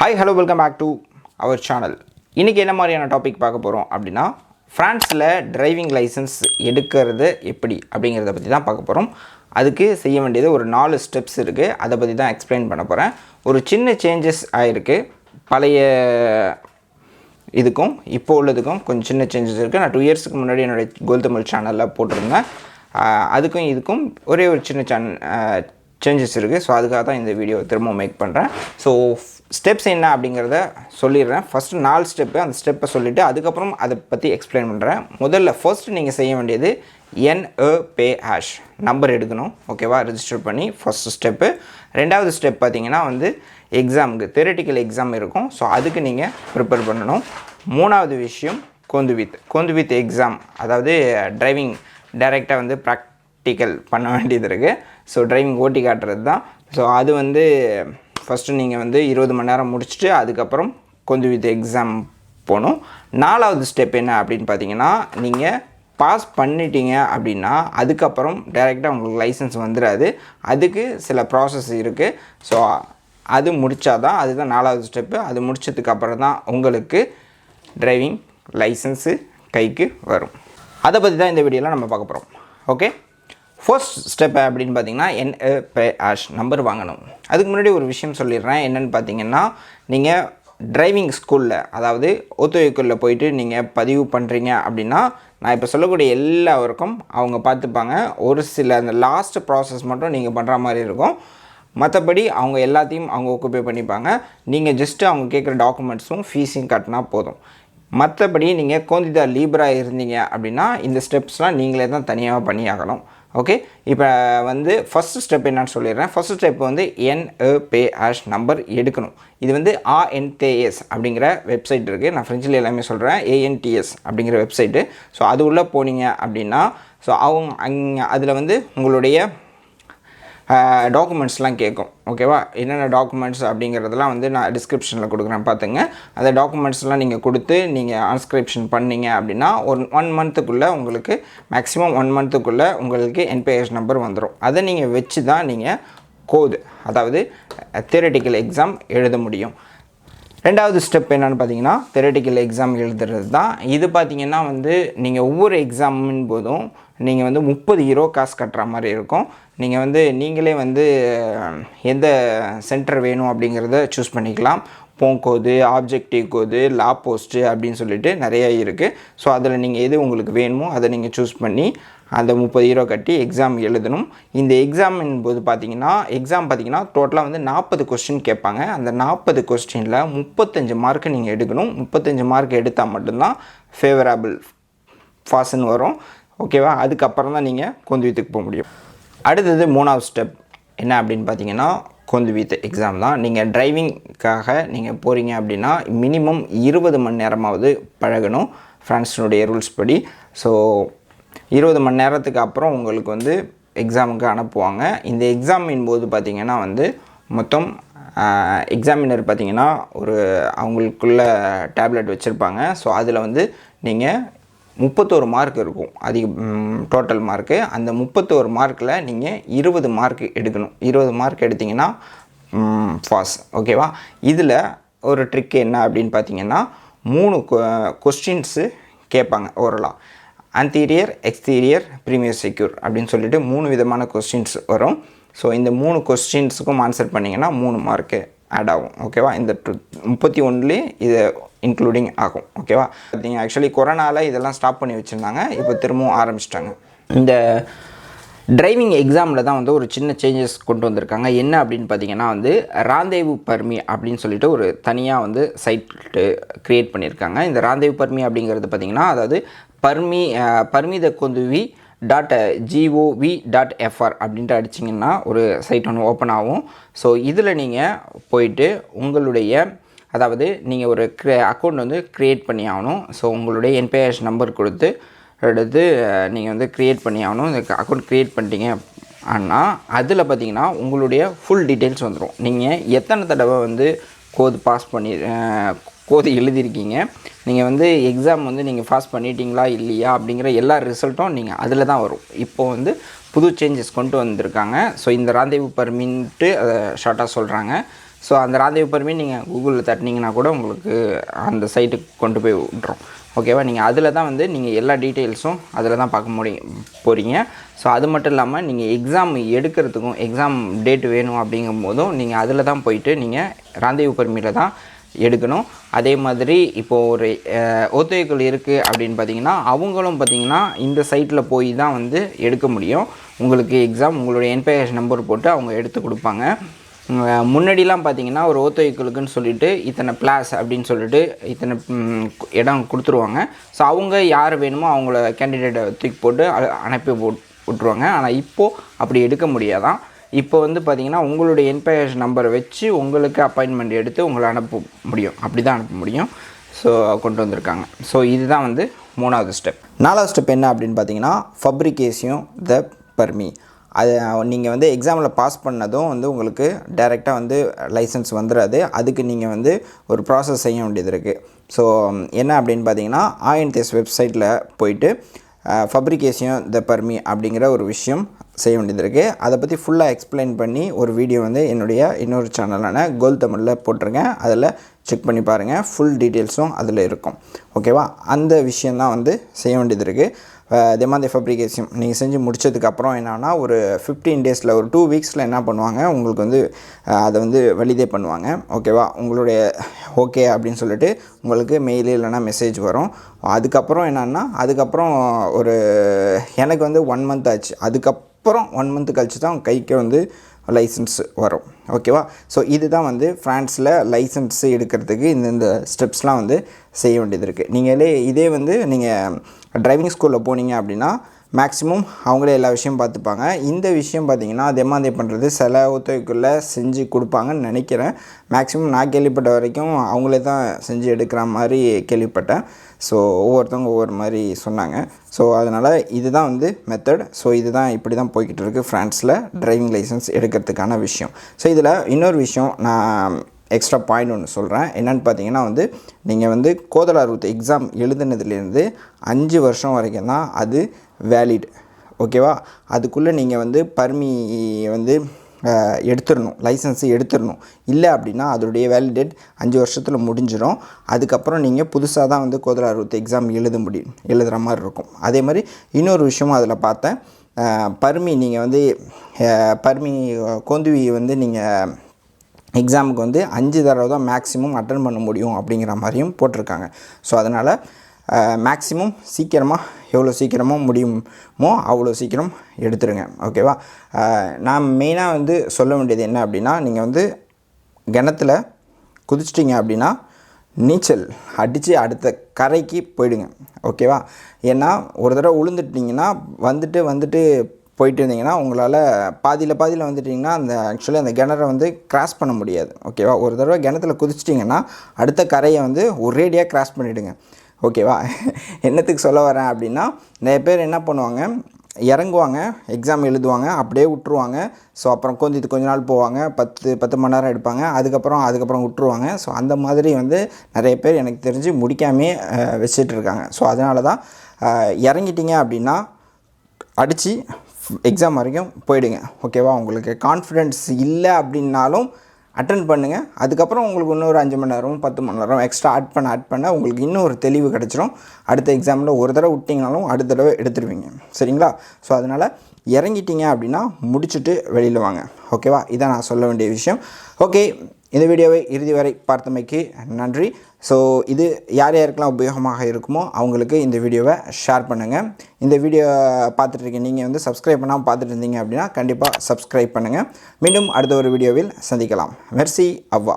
Hi hello welcome back to our channel. இன்றைக்கி என்ன மாதிரியான டாபிக் பார்க்க போகிறோம் அப்படின்னா, ஃப்ரான்ஸில் டிரைவிங் லைசன்ஸ் எடுக்கிறது எப்படி அப்படிங்கிறத பற்றி தான் பார்க்க போகிறோம். அதுக்கு செய்ய வேண்டியது ஒரு 4 ஸ்டெப்ஸ் இருக்குது. அதை பற்றி தான் எக்ஸ்பிளைன் பண்ண போகிறேன். ஒரு சின்ன சேஞ்சஸ் ஆகிருக்கு. பழைய இதுக்கும் இப்போ உள்ளதுக்கும் கொஞ்சம் சின்ன சேஞ்சஸ் இருக்குது. நான் 2 இயர்ஸுக்கு முன்னாடி என்னுடைய கோல் தமிழ் சேனலில் போட்டிருந்தேன். அதுக்கும் இதுக்கும் ஒரே ஒரு சின்ன சேஞ்சஸ் இருக்குது. ஸோ அதுக்காக தான் இந்த வீடியோ திரும்ப மேக் பண்ணுறேன். ஸோ ஸ்டெப்ஸ் என்ன அப்படிங்கிறத சொல்லிடுறேன். ஃபஸ்ட்டு 4 ஸ்டெப்பு, அந்த ஸ்டெப்பை சொல்லிவிட்டு அதுக்கப்புறம் அதை பற்றி எக்ஸ்பிளைன் பண்ணுறேன். முதல்ல ஃபர்ஸ்ட்டு நீங்கள் செய்ய வேண்டியது NEP ஹேஷ் நம்பர் எடுக்கணும். ஓகேவா, ரெஜிஸ்டர் பண்ணி ஃபஸ்ட்டு ஸ்டெப்பு. 2வது ஸ்டெப் பார்த்தீங்கன்னா எக்ஸாமுக்கு தியரிட்டிக்கல் எக்ஸாம் இருக்கும். ஸோ அதுக்கு நீங்கள் ப்ரிப்பேர் பண்ணணும். 3வது விஷயம் கொந்து வித் எக்ஸாம், அதாவது டிரைவிங் டைரெக்டாக ப்ராக்டிக்கல் பண்ண வேண்டியது இருக்குது. ஸோ டிரைவிங் ஓட்டி காட்டுறது தான். ஸோ அது ஃபஸ்ட்டு நீங்கள் 20 மணி நேரம் முடிச்சுட்டு அதுக்கப்புறம் கொந்து வித் எக்ஸாம் போகணும். 4வது ஸ்டெப் என்ன அப்படின்னு பார்த்தீங்கன்னா, நீங்கள் பாஸ் பண்ணிட்டீங்க அப்படின்னா அதுக்கப்புறம் டைரெக்டாக உங்களுக்கு லைசன்ஸ் வந்துடாது. அதுக்கு சில ப்ராசஸ் இருக்குது. ஸோ அது முடித்தாதான், அதுதான் 4வது ஸ்டெப்பு. அது முடித்ததுக்கப்புறம் தான் உங்களுக்கு டிரைவிங் லைசன்ஸு கைக்கு வரும். அதை பற்றி தான் இந்த வீடியோவில் நம்ம பார்க்க போகிறோம். ஓகே, ஃபர்ஸ்ட் ஸ்டெப் அப்படின்னு பார்த்தீங்கன்னா NEP ஹேஷ் நம்பர் வாங்கணும். அதுக்கு முன்னாடி ஒரு விஷயம் சொல்லிடுறேன். என்னென்னு பார்த்தீங்கன்னா, நீங்கள் டிரைவிங் ஸ்கூலில், அதாவது ஓத்துவைக்குள்ளே போயிட்டு நீங்கள் பதிவு பண்ணுறீங்க அப்படின்னா, நான் இப்போ சொல்லக்கூடிய எல்லாருக்கும் அவங்க பார்த்துப்பாங்க. ஒரு சில அந்த லாஸ்ட் ப்ராசஸ் மட்டும் நீங்கள் பண்ணுற மாதிரி இருக்கும். மற்றபடி அவங்க எல்லாத்தையும் அவங்க ஒக்குப்பை பண்ணிப்பாங்க. நீங்கள் ஜஸ்ட்டு அவங்க கேட்குற டாக்குமெண்ட்ஸும் ஃபீஸையும் கட்டினா போதும். மற்றபடி நீங்கள் கோந்திதா லீபராக இருந்தீங்க அப்படின்னா இந்த ஸ்டெப்ஸ்லாம் நீங்களே தான் தனியாக பண்ணியாகணும். ஓகே, இப்போ ஃபஸ்ட்டு ஸ்டெப் என்னன்னு சொல்லிடுறேன். First step NEP hash number எடுக்கணும். இது ANTS அப்படிங்கிற வெப்சைட் இருக்குது. நான் ஃப்ரெஞ்சில் எல்லாமே சொல்கிறேன். ANTS அப்படிங்கிற வெப்சைட்டு. ஸோ அது உள்ளே போனீங்க அப்படின்னா, ஸோ அவங்க அதில் உங்களுடைய டாக்குமெண்ட்ஸ்லாம் கேட்கும். ஓகேவா, என்னென்ன டாக்குமெண்ட்ஸ் அப்படிங்கிறதெல்லாம் நான் டிஸ்கிரிப்ஷனில் கொடுக்குறேன், பார்த்துங்க. அந்த டாக்குமெண்ட்ஸ்லாம் நீங்கள் கொடுத்து நீங்கள் ஆன்ஸ்கிரிப்ஷன் பண்ணிங்க அப்படின்னா ஒரு 1 மந்த்துக்குள்ளே உங்களுக்கு, மேக்ஸிமம் 1 மந்த்துக்குள்ளே உங்களுக்கு NPS நம்பர் வந்துடும். அதை நீங்கள் வச்சு தான் நீங்கள் கோது, அதாவது தியரிட்டிக்கல் எக்ஸாம் எழுத முடியும். 2வது ஸ்டெப் என்னென்னு பார்த்தீங்கன்னா, தியரிட்டிக்கல் எக்ஸாம் எழுதுறது தான். இது பார்த்தீங்கன்னா நீங்கள் ஒவ்வொரு எக்ஸாமின் போதும் நீங்கள் €30 காசு கட்டுற மாதிரி இருக்கும். நீங்கள் நீங்களே எந்த சென்டர் வேணும் அப்படிங்கிறத சூஸ் பண்ணிக்கலாம். போங்கோது, ஆப்ஜெக்டிவ் கோது, லா போஸ்ட்டு அப்படின்னு சொல்லிட்டு நிறையா இருக்குது. ஸோ அதில் நீங்கள் எது உங்களுக்கு வேணுமோ அதை நீங்கள் சூஸ் பண்ணி அந்த €30 கட்டி எக்ஸாம் எழுதணும். இந்த எக்ஸாமின் போது பார்த்தீங்கன்னா டோட்டலாக 40 கொஸ்டின் கேட்பாங்க. அந்த 40 கொஸ்டினில் 35 மார்க்கு நீங்கள் எடுக்கணும். 35 மார்க் எடுத்தால் மட்டும்தான் ஃபேவரபிள் பாஸ்ன்னு வரும். ஓகேவா, அதுக்கப்புறம் தான் நீங்கள் கொந்துவித்துக்கு போக முடியும். அடுத்தது 3வது ஸ்டெப் என்ன அப்படின்னு பார்த்தீங்கன்னா, கொந்துவித் எக்ஸாம் தான். நீங்கள் டிரைவிங்காக நீங்கள் போகிறீங்க அப்படின்னா மினிமம் 20 மணி நேரமாவது பழகணும் ஃப்ரான்ஸினுடைய ரூல்ஸ் படி. ஸோ 20 மணி நேரத்துக்கு அப்புறம் உங்களுக்கு எக்ஸாமுக்கு அனுப்புவாங்க. இந்த எக்ஸாமின் போது பார்த்திங்கன்னா மொத்தம் எக்ஸாமினர் பார்த்திங்கன்னா அவங்களுக்குள்ள டேப்லெட் வச்சுருப்பாங்க. ஸோ அதில் நீங்கள் 31 மார்க் இருக்கும், டோட்டல் மார்க்கு. அந்த 31 மார்க்கில் நீங்கள் 20 மார்க் எடுக்கணும். 20 மார்க் எடுத்திங்கன்னா பாஸ். ஓகேவா, இதில் ஒரு ட்ரிக் என்ன அப்படின்னு பார்த்தீங்கன்னா, 3 கொஸ்டின்ஸு கேட்பாங்க ஓரலாக. அன்டீரியர், எக்ஸ்டீரியர், ப்ரீமியர் செக்யூர் அப்படின்னு சொல்லிட்டு 3 விதமான கொஸ்டின்ஸ் வரும். ஸோ இந்த 3 கொஸ்டின்ஸுக்கும் ஆன்சர் பண்ணிங்கன்னா 3 மார்க்கு ஆட் ஆகும். ஓகேவா, இந்த 31 இது இன்க்ளூடிங் ஆகும். ஓகேவா, பார்த்தீங்க ஆக்சுவலி கொரோனாவில் இதெல்லாம் ஸ்டாப் பண்ணி வச்சுருந்தாங்க. இப்போ திரும்பவும் ஆரம்பிச்சிட்டாங்க. இந்த டிரைவிங் எக்ஸாமில் தான் ஒரு சின்ன சேஞ்சஸ் கொண்டு வந்திருக்காங்க. என்ன அப்படின்னு பார்த்தீங்கன்னா ராந்தேவு பர்மி அப்படின்னு சொல்லிட்டு ஒரு தனியாக சைட்டு க்ரியேட் பண்ணியிருக்காங்க. இந்த ராந்தேவு பர்மி அப்படிங்கிறது பார்த்திங்கன்னா, அதாவது பர்மித கொந்துவி .gov.fr அப்படின்ட்டு அடிச்சிங்கன்னா ஒரு சைட் ஓப்பன் ஆகும். ஸோ இதில் நீங்கள் போயிட்டு உங்களுடைய, அதாவது நீங்கள் ஒரு அக்கௌண்ட் க்ரியேட் பண்ணி ஆகணும். ஸோ உங்களுடைய NPS நம்பர் கொடுத்து எடுத்து நீங்கள் க்ரியேட் பண்ணி ஆகணும். இந்த அக்கௌண்ட் க்ரியேட் பண்ணிட்டீங்க ஆனால் அதில் பார்த்தீங்கன்னா உங்களுடைய ஃபுல் டீட்டெயில்ஸ் வந்துடும். நீங்கள் எத்தனை தடவை கோது எழுதியிருக்கீங்க, நீங்கள் எக்ஸாம் நீங்கள் பாஸ் பண்ணிட்டீங்களா இல்லையா அப்படிங்கிற எல்லா ரிசல்ட்டும் நீங்கள் அதில் தான் வரும். இப்போது புது சேஞ்சஸ் கொண்டு வந்திருக்காங்க. ஸோ இந்த ராந்தேவு பர்மின்ட்டு அதை ஷார்ட்டாக சொல்கிறாங்க. ஸோ அந்த ராந்தேவு பர்மி நீங்கள் கூகுளில் தட்டினீங்கன்னா கூட உங்களுக்கு அந்த சைட்டுக்கு கொண்டு போய் விட்றோம். ஓகேவா, நீங்கள் அதில் தான் வந்து நீங்கள் எல்லா டீட்டெயில்ஸும் அதில் தான் பார்க்க போகிறீங்க. ஸோ அது மட்டும் இல்லாமல் நீங்கள் எக்ஸாம் எடுக்கிறதுக்கும் எக்ஸாம் டேட் வேணும் அப்படிங்கும்போதும் நீங்கள் அதில் தான் போயிட்டு நீங்கள் ராந்தேவு பர்மியில் தான் எடுக்கணும். அதே மாதிரி இப்போது ஒரு ஒத்துழைப்பு இருக்குது அப்படின்னு பார்த்தீங்கன்னா அவங்களும் பார்த்திங்கன்னா இந்த சைட்டில் போய் தான் வந்து எடுக்க முடியும். உங்களுக்கு எக்ஸாம் உங்களுடைய என்பிஎஸ் நம்பர் போட்டு அவங்க எடுத்து கொடுப்பாங்க. முன்னாடிலாம் பார்த்தீங்கன்னா ஒரு ஓத்தோய்க்களுக்குன்னு சொல்லிட்டு இத்தனை பிளாஸ் அப்படின்னு சொல்லிட்டு இத்தனை இடம் கொடுத்துருவாங்க. ஸோ அவங்க யார் வேணுமோ அவங்கள கேண்டிடேட்டை தூக்கி போட்டு அனுப்பி விட்ருவாங்க. ஆனால் இப்போது அப்படி எடுக்க முடியாதான். இப்போ வந்து பார்த்திங்கன்னா உங்களுடைய என்பிஎஸ் நம்பரை வச்சு உங்களுக்கு அப்பாயின்மெண்ட் எடுத்து உங்களை அனுப்ப முடியும். அப்படி தான் அனுப்ப முடியும். ஸோ கொண்டு வந்திருக்காங்க. ஸோ இதுதான் வந்து 3வது ஸ்டெப். 4வது ஸ்டெப் என்ன அப்படின்னு பார்த்தீங்கன்னா ஃபப்ரிகேஷன் த பர்மி. அது நீங்கள் வந்து எக்ஸாமில் பாஸ் பண்ணதும் வந்து உங்களுக்கு டைரெக்டாக வந்து லைசன்ஸ் வந்துடாது. அதுக்கு நீங்கள் வந்து ஒரு ப்ராசஸ் செய்ய வேண்டியது இருக்குது. ஸோ என்ன அப்படின்னு பார்த்தீங்கன்னா INTS வெப்சைட்டில் போயிட்டு ஃபப்ரிகேஷன் த பர்மி அப்படிங்கிற ஒரு விஷயம் செய்ய வேண்டியது இருக்குது. அதை பற்றி ஃபுல்லாக எக்ஸ்பிளைன் பண்ணி ஒரு வீடியோ வந்து என்னுடைய இன்னொரு சேனலான கோல் தமிழில் போட்டிருக்கேன். அதில் செக் பண்ணி பாருங்கள். ஃபுல் டீட்டெயில்ஸும் அதில் இருக்கும். ஓகேவா, அந்த விஷயந்தான் வந்து செய்ய வேண்டியது இருக்குது. demande ஃபப்ரிகேஷன் நீங்கள் செஞ்சு முடிச்சதுக்கப்புறம் என்னன்னா ஒரு 15 டேஸில் ஒரு 2 வீக்ஸில் என்ன பண்ணுவாங்க, உங்களுக்கு வந்து அதை வந்து வலிதே பண்ணுவாங்க. ஓகேவா, உங்களுடைய ஓகே அப்படின்னு சொல்லிட்டு உங்களுக்கு மெயில் இல்லைனா மெசேஜ் வரும். அதுக்கப்புறம் அதுக்கப்புறம் ஒரு எனக்கு வந்து 1 மந்த் ஆச்சு. அதுக்கப்புறம் 1 மந்த் கழிச்சு தான் கைக்கு வந்து லைசன்ஸ் வரும். ஓகேவா, ஸோ இதுதான் வந்து ஃப்ரான்ஸில் லைசன்ஸ் எடுக்கிறதுக்கு இந்த ஸ்டெப்ஸ்லாம் வந்து செய்ய வேண்டியது இருக்குது. நீங்களே இதே வந்து நீங்கள் டிரைவிங் ஸ்கூலில் போனீங்க அப்படின்னா மேக்ஸிமம் அவங்களே எல்லா விஷயம் பார்த்துப்பாங்க. இந்த விஷயம் பார்த்திங்கன்னா demande பண்ணுறது சில ஒத்துழைப்புக்குள்ளே செஞ்சு கொடுப்பாங்கன்னு நினைக்கிறேன். மேக்ஸிமம் நான் கேள்விப்பட்ட வரைக்கும் அவங்களே தான் செஞ்சு எடுக்கிற மாதிரி கேள்விப்பட்டேன். ஸோ ஒவ்வொருத்தவங்க ஒவ்வொரு மாதிரி சொன்னாங்க. ஸோ அதனால் இதுதான் வந்து மெத்தட். ஸோ இதுதான் இப்படி தான் போய்கிட்டு இருக்குது ஃப்ரான்ஸில் டிரைவிங் லைசன்ஸ் எடுக்கிறதுக்கான விஷயம். ஸோ இதில் இன்னொரு விஷயம் நான் எக்ஸ்ட்ரா பாயிண்ட் ஒன்று சொல்கிறேன். என்னென்னு பார்த்தீங்கன்னா வந்து நீங்கள் வந்து கோதலார் எக்ஸாம் எழுதுனதுலேருந்து 5 வருஷம் வரைக்கும் தான் அது வேலிட். ஓகேவா, அதுக்குள்ளே நீங்கள் வந்து பர்மி வந்து எடுத்துடணும், லைசன்ஸு எடுத்துடணும். இல்லை அப்படின்னா அதோடைய வேலிடேட் 5 வருஷத்தில் முடிஞ்சிடும். அதுக்கப்புறம் நீங்கள் புதுசாக தான் வந்து கோதலார் எக்ஸாம் எழுதுகிற மாதிரி இருக்கும். அதே மாதிரி இன்னொரு விஷயமும் அதில் பார்த்தேன். பர்மி நீங்கள் வந்து பர்மி கொந்துவி வந்து நீங்கள் எக்ஸாமுக்கு வந்து 5 தடவை தான் மேக்ஸிமம் அட்டன் பண்ண முடியும் அப்படிங்கிற மாதிரியும் போட்டிருக்காங்க. ஸோ அதனால் மேக்ஸிமம் சீக்கிரமாக எவ்வளோ சீக்கிரமாக முடியுமோ அவ்வளோ சீக்கிரம் எடுத்துருங்க. ஓகேவா, நான் மெயினாக வந்து சொல்ல வேண்டியது என்ன அப்படின்னா நீங்கள் வந்து கிணத்துல குதிச்சிட்டிங்க அப்படின்னா நீச்சல் அடித்து அடுத்த கரைக்கு போயிடுங்க. ஓகேவா, ஏன்னா ஒரு தடவை விழுந்துட்டிங்கன்னா வந்துட்டு போயிட்டு இருந்தீங்கன்னா உங்களால் பாதியில் வந்துட்டிங்கன்னா ஆக்சுவலி அந்த கிணறை வந்து கிராஸ் பண்ண முடியாது. ஓகேவா, ஒரு தடவை கிணத்துல குதிச்சிட்டிங்கன்னா அடுத்த கரையை வந்து ஒரேடியாக கிராஸ் பண்ணிவிடுங்க. ஓகேவா, என்னத்துக்கு சொல்ல வரேன் அப்படின்னா நிறைய பேர் என்ன பண்ணுவாங்க, இறங்குவாங்க, எக்ஸாம் எழுதுவாங்க, அப்படியே விட்ருவாங்க. ஸோ அப்புறம் கொஞ்ச நாள் போவாங்க, 10 மணி நேரம் எடுப்பாங்க, அதுக்கப்புறம் விட்ருவாங்க. ஸோ அந்த மாதிரி வந்து நிறைய பேர் எனக்கு தெரிஞ்சு முடிக்காமே வச்சுட்டு இருக்காங்க. ஸோ அதனால தான் இறங்கிட்டிங்க அப்படின்னா அடித்து எக்ஸாம் வரைக்கும் போயிடுங்க. ஓகேவா, உங்களுக்கு கான்ஃபிடென்ஸ் இல்லை அப்படின்னாலும் அட்டன் பண்ணுங்கள். அதுக்கப்புறம் உங்களுக்கு இன்னொரு 5 மணி நேரம் 10 மணி நேரம் எக்ஸ்ட்ரா ஆட் பண்ண உங்களுக்கு இன்னும் ஒரு தெளிவு கிடச்சிரும். அடுத்த எக்ஸாமில் ஒரு தடவை விட்டிங்கனாலும் அடுத்த தடவை எடுத்துருவீங்க. சரிங்களா, ஸோ அதனால் இறங்கிட்டீங்க அப்படின்னா முடிச்சுட்டு வெளியில் வாங்க. ஓகேவா, இதான் நான் சொல்ல வேண்டிய விஷயம். ஓகே, இந்த வீடியோவை இறுதி வரை பார்த்தமைக்கு நன்றி. ஸோ இது யாருக்கெல்லாம் உபயோகமாக இருக்குமோ அவங்களுக்கு இந்த வீடியோவை ஷேர் பண்ணுங்கள். இந்த வீடியோ பார்த்துட்ருக்கீங்க நீங்கள் வந்து சப்ஸ்கிரைப் பண்ணாமல் பார்த்துட்டு இருந்தீங்க அப்படின்னா கண்டிப்பாக சப்ஸ்கிரைப் பண்ணுங்கள். மீண்டும் அடுத்த ஒரு வீடியோவில் சந்திக்கலாம். மெர்சி அவ்வா.